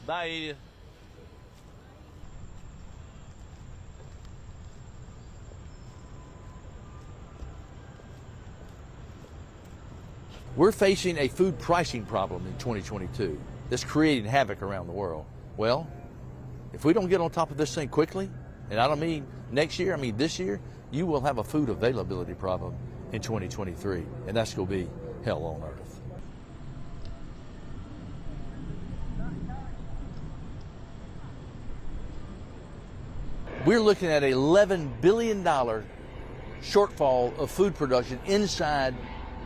Bye. We're facing a food pricing problem in 2022 that's creating havoc around the world. Well, if we don't get on top of this thing quickly, and I don't mean next year, I mean this year, you will have a food availability problem in 2023, and that's going to be hell on earth. We're looking at an $11 billion shortfall of food production inside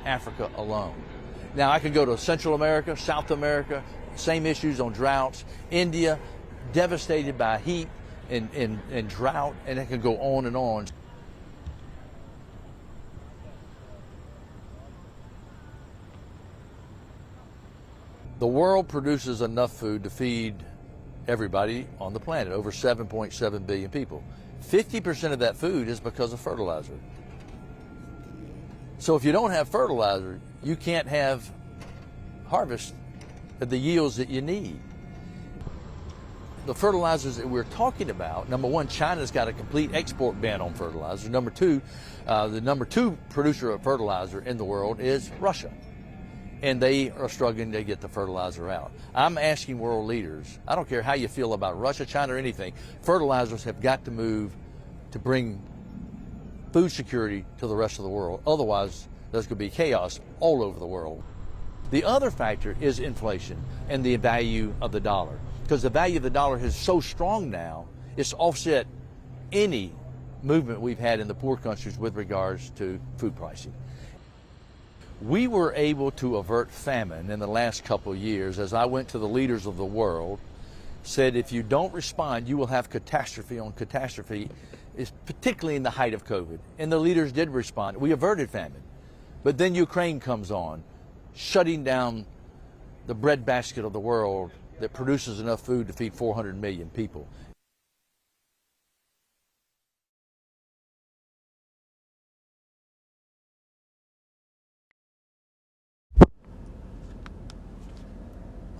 Africa alone. Now, I could go to Central America, South America, same issues on droughts. India, devastated by heat and drought, and it can go on and on. The world produces enough food to feed everybody on the planet, over 7.7 billion people. 50% of that food is because of fertilizer. So if you don't have fertilizer, you can't have harvest at the yields that you need. The fertilizers that we're talking about, number one, China's got a complete export ban on fertilizer. Number two, the number two producer of fertilizer in the world is Russia. And they are struggling to get the fertilizer out. I'm asking world leaders, I don't care how you feel about Russia, China, or anything, fertilizers have got to move to bring food security to the rest of the world. Otherwise, there's going to be chaos all over the world. The other factor is inflation and the value of the dollar. Because the value of the dollar is so strong now, it's offset any movement we've had in the poor countries with regards to food pricing. We were able to avert famine in the last couple of years as I went to the leaders of the world, said if you don't respond, you will have catastrophe on catastrophe, is particularly in the height of COVID. And the leaders did respond. We averted famine. But then Ukraine comes on, shutting down the breadbasket of the world that produces enough food to feed 400 million people.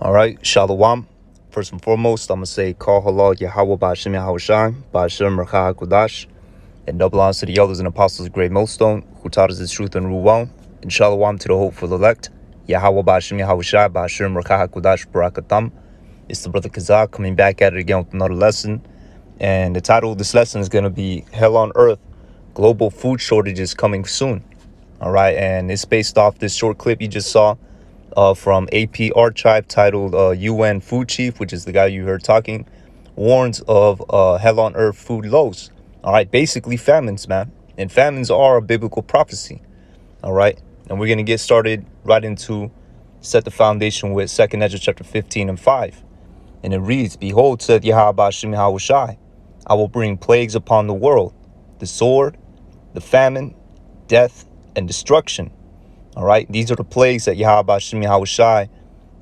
All right, Shalom. First and foremost, I'm going to say, Call Halal Yahweh Ba'Shem Yahushai, Ba'Shem Merchah HaKodash, and double honors to the elders and apostles of Great Millstone, who taught us the truth and rule well, and Shalom to the hopeful elect, Yahweh Ba'Shem Yahushai, Ba'Shem Merchah HaKodash, Barakatam. It's the brother Kazak coming back at it again with another lesson, and the title of this lesson is going to be Hell on Earth, Global Food Shortages Coming Soon. All right, and it's based off this short clip you just saw from AP Archive titled UN Food Chief, which is the guy you heard talking, warns of hell on earth food lows. All right, basically famines, man. And famines are a biblical prophecy. All right, and we're going to get started right into set the foundation with 2nd Ezra chapter 15 and 5. And it reads, Behold, said Yahweh Hashem Yahushai, I will bring plagues upon the world, the sword, the famine, death, and destruction. All right, these are the plagues that Yahweh Hashem Yahushai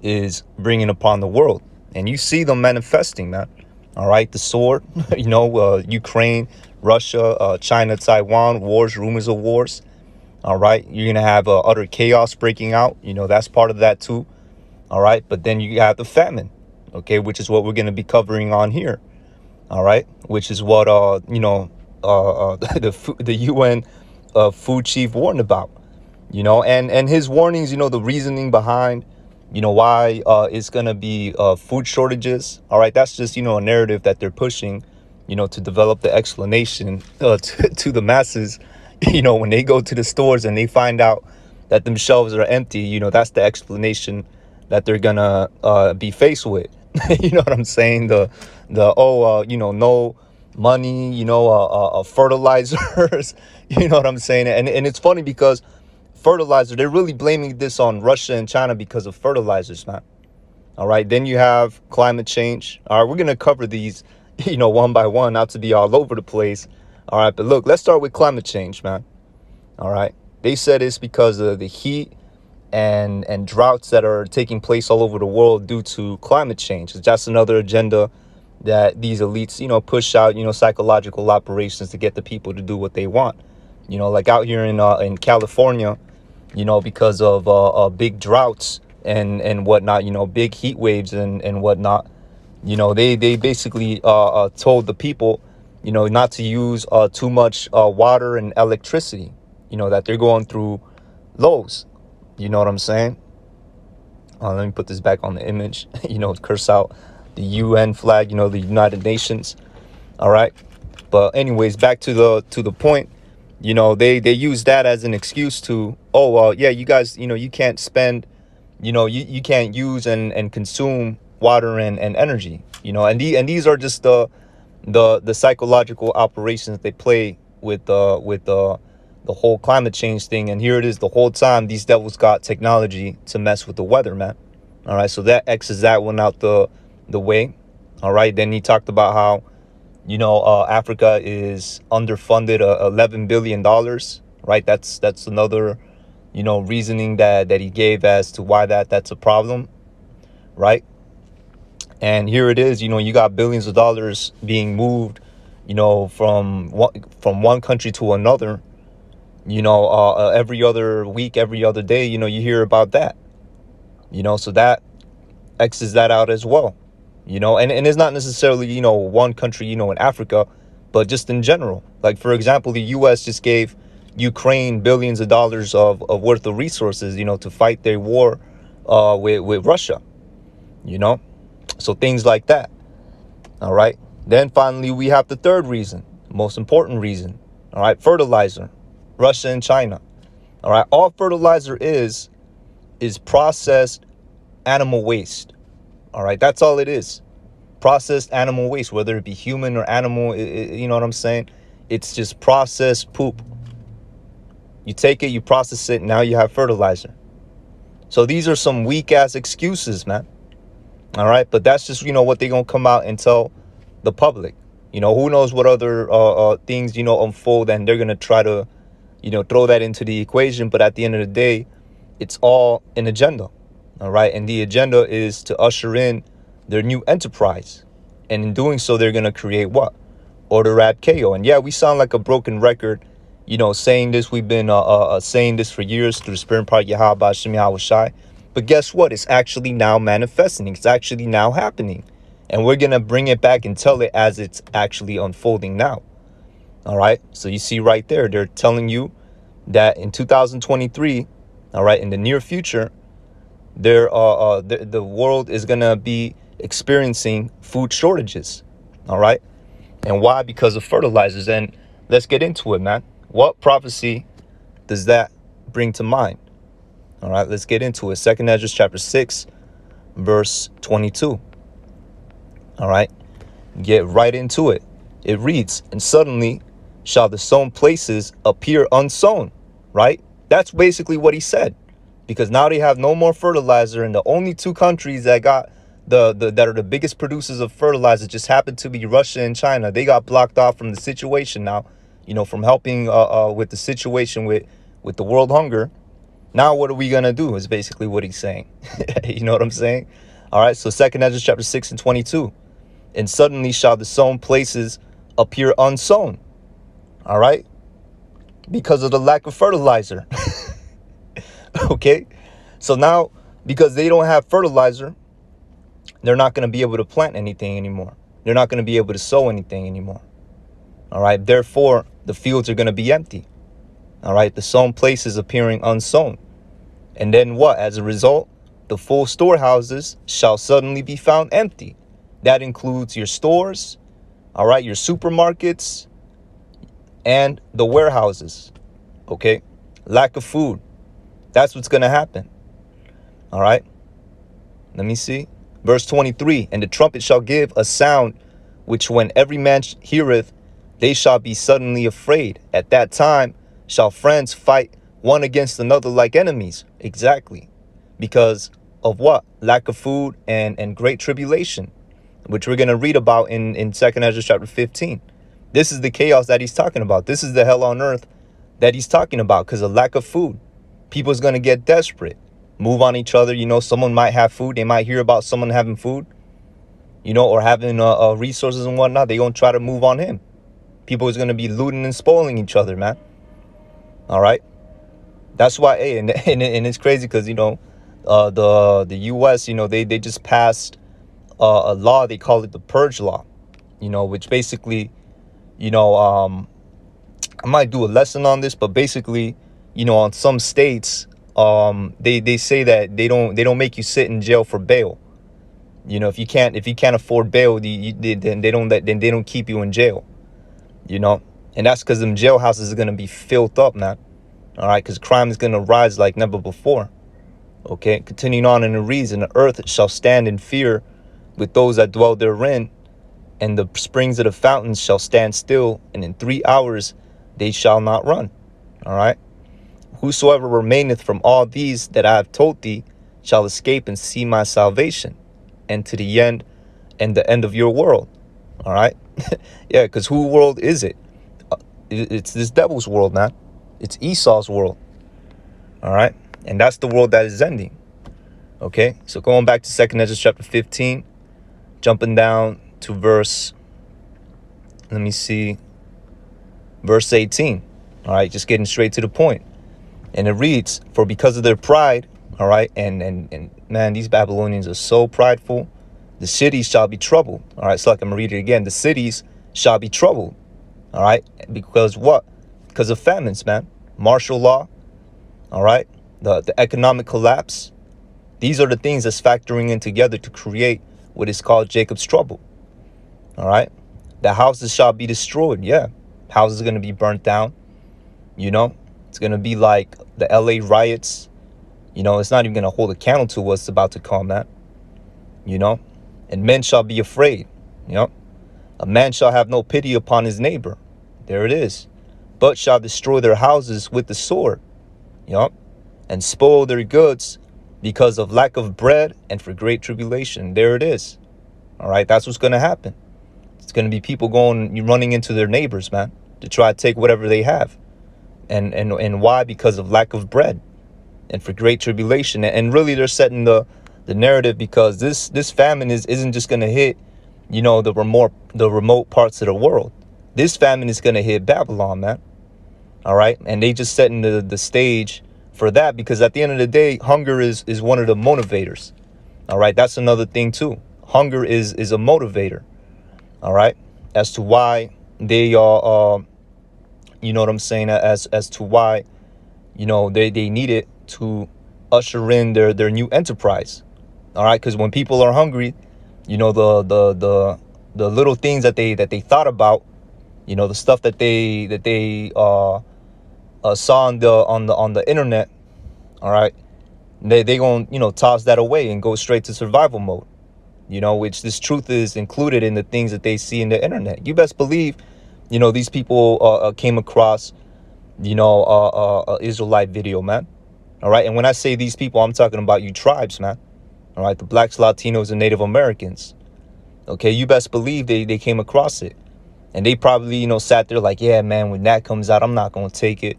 is bringing upon the world. And you see them manifesting, man. All right, the sword, Ukraine, Russia, China, Taiwan, wars, rumors of wars. All right, you're going to have utter chaos breaking out. That's part of that too. All right, but then you have the famine, okay, which is what we're going to be covering on here. All right, which is what, the UN food chief warned about. And his warnings, the reasoning behind, why it's going to be food shortages. All right. That's just, a narrative that they're pushing, to develop the explanation to the masses. When they go to the stores and they find out that them shelves are empty, that's the explanation that they're going to be faced with. You know what I'm saying? No money, fertilizers. You know what I'm saying? And it's funny because fertilizer, they're really blaming this on Russia and China because of fertilizers, man. All right, then you have climate change. All right, we're going to cover these, one by one, not to be all over the place. All right, but look, let's start with climate change, man. All right, they said it's because of the heat and droughts that are taking place all over the world due to climate change. That's another agenda that these elites, push out, psychological operations to get the people to do what they want. Like out here in California, because of big droughts and whatnot, big heat waves and whatnot, You know, they basically told the people, you know, not to use too much water and electricity. You know, that they're going through lows. You know what I'm saying? Let me put this back on the image. You know, curse out the UN flag. You know, the United Nations. All right. But anyways, back to the point. You know, they use that as an excuse to, oh well, yeah, you guys, you know, you can't spend, you know, you can't use and consume water and energy. You know, and these are just the psychological operations they play with the whole climate change thing. And here it is, the whole time these devils got technology to mess with the weather, man. All right, so that X's that one out the way. All right, then he talked about how, you know, Africa is underfunded $11 billion, right? That's another, you know, reasoning that he gave as to why that's a problem, right? And here it is, you know, you got billions of dollars being moved, you know, from one country to another, you know, every other week, every other day, you know, you hear about that, you know, so that X's that out as well, you know, and it's not necessarily, you know, one country, you know, in Africa, but just in general. Like, for example, the U.S. just gave Ukraine billions of dollars of worth of resources, you know, to fight their war with Russia, you know. So things like that. All right. Then finally, we have the third reason, most important reason. All right. Fertilizer, Russia and China. All right. All fertilizer is processed animal waste. All right. That's all it is. Processed animal waste, whether it be human or animal. You know what I'm saying? It's just processed poop. You take it, you process it. Now you have fertilizer. So these are some weak ass excuses, man. All right, but that's just, you know, what they're gonna come out and tell the public. You know, who knows what other things, you know, unfold, and they're gonna try to, you know, throw that into the equation. But at the end of the day, it's all an agenda. All right, and the agenda is to usher in their new enterprise, and in doing so, they're gonna create what? Order at KO. And yeah, we sound like a broken record, you know, saying this. We've been saying this for years through the Spirit Part Yahweh Shemi Hawashai. But guess what? It's actually now manifesting. It's actually now happening. And we're going to bring it back and tell it as it's actually unfolding now. All right. So you see right there, they're telling you that in 2023, all right, in the near future, the world is going to be experiencing food shortages. All right. And why? Because of fertilizers. And let's get into it, man. What prophecy does that bring to mind? All right, let's get into it. 2nd Esdras chapter 6, verse 22. All right, get right into it. It reads, and suddenly shall the sown places appear unsown. Right? That's basically what he said. Because now they have no more fertilizer, and the only two countries that got that are the biggest producers of fertilizer just happen to be Russia and China. They got blocked off from the situation now, you know, from helping with the situation with the world hunger. Now what are we going to do is basically what he's saying. You know what I'm saying? All right, so 2nd Esdras chapter 6 and 22. And suddenly shall the sown places appear unsown. All right? Because of the lack of fertilizer. Okay? So now, because they don't have fertilizer, they're not going to be able to plant anything anymore. They're not going to be able to sow anything anymore. All right? Therefore, the fields are going to be empty. All right, the sown places appearing unsown. And then what? As a result, the full storehouses shall suddenly be found empty. That includes your stores, all right, your supermarkets, and the warehouses. Okay, lack of food. That's what's going to happen. All right, let me see. Verse 23, and the trumpet shall give a sound, which when every man heareth, they shall be suddenly afraid. At that time, shall friends fight one against another like enemies? Exactly. Because of what? Lack of food and great tribulation, which we're going to read about in 2nd Esdras chapter 15. This is the chaos that he's talking about. This is the hell on earth that he's talking about because of lack of food. People's going to get desperate, move on each other. You know, someone might have food. They might hear about someone having food, you know, or having resources and whatnot. They're going to try to move on him. People is going to be looting and spoiling each other, man. All right. That's why, hey, and it's crazy because, you know, the U.S., you know, they just passed a law. They call it the purge law, which basically, I might do a lesson on this, but basically, on some states, they say that they don't make you sit in jail for bail. If you can't afford bail, then they don't keep you in jail. And that's because them jailhouses are gonna be filled up, man. All right, because crime is gonna rise like never before. Okay, continuing on in the reads, and the earth shall stand in fear with those that dwell therein, and the springs of the fountains shall stand still, and in 3 hours they shall not run. All right. Whosoever remaineth from all these that I have told thee shall escape and see my salvation, and to the end, and the end of your world. All right. Yeah, because whose world is it? It's this devil's world, man. It's Esau's world. All right. And that's the world that is ending. Okay. So going back to 2 Ezra chapter 15, jumping down to verse 18. All right. Just getting straight to the point. And it reads, for because of their pride, all right, and man, these Babylonians are so prideful, the cities shall be troubled. All right. So like I'm going to read it again. The cities shall be troubled. All right. Because what? Because of famines, man. Martial law. All right. The economic collapse. These are the things that's factoring in together to create what is called Jacob's trouble. All right. The houses shall be destroyed. Yeah. Houses are going to be burnt down. It's going to be like the LA riots. It's not even going to hold a candle to what's about to come, man. And men shall be afraid. A man shall have no pity upon his neighbor. There it is. But shall destroy their houses with the sword. And spoil their goods because of lack of bread and for great tribulation. There it is. All right. That's what's going to happen. It's going to be people running into their neighbors, man, to try to take whatever they have. And why? Because of lack of bread and for great tribulation. And really they're setting the narrative, because this famine isn't just going to hit, the remote parts of the world. This famine is going to hit Babylon, man. All right. And they just setting the stage for that, because at the end of the day, hunger is one of the motivators. All right. That's another thing, too. Hunger is a motivator. All right. As to why they are, you know what I'm saying? As to why, they need it to usher in their new enterprise. All right. Because when people are hungry, the little things that they thought about, the stuff that they saw on the internet. All right. They gonna toss that away and go straight to survival mode, which this truth is included in the things that they see in the internet. You best believe, these people came across, a Israelite video, man. All right. And when I say these people, I'm talking about you tribes, man. All right. The blacks, Latinos, and Native Americans. OK, you best believe they came across it. And they probably, sat there like, yeah, man, when that comes out, I'm not going to take it.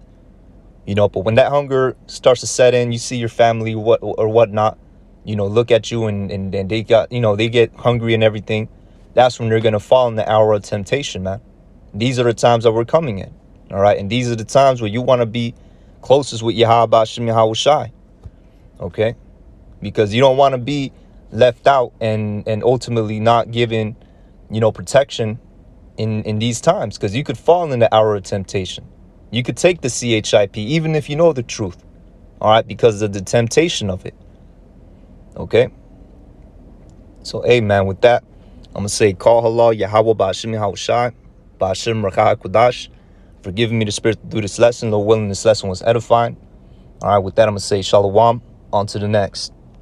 But when that hunger starts to set in, you see your family whatnot, look at you and they got, they get hungry and everything. That's when they're going to fall in the hour of temptation, man. These are the times that we're coming in. All right. And these are the times where you want to be closest with Yahweh Shem Yahweh Shai. OK, because you don't want to be left out and ultimately not given, protection in these times, because you could fall in the hour of temptation. You could take the CHIP, even if you know the truth. All right. Because of the temptation of it. OK. So, hey, man, with that, I'm going to say, call halal Yahweh Ba'ashem Yahweh Shai, Ba'ashem Rakah HaKodash, for giving me the spirit to do this lesson. Lord willing, this lesson was edifying. All right. With that, I'm going to say, Shalom. On to the next.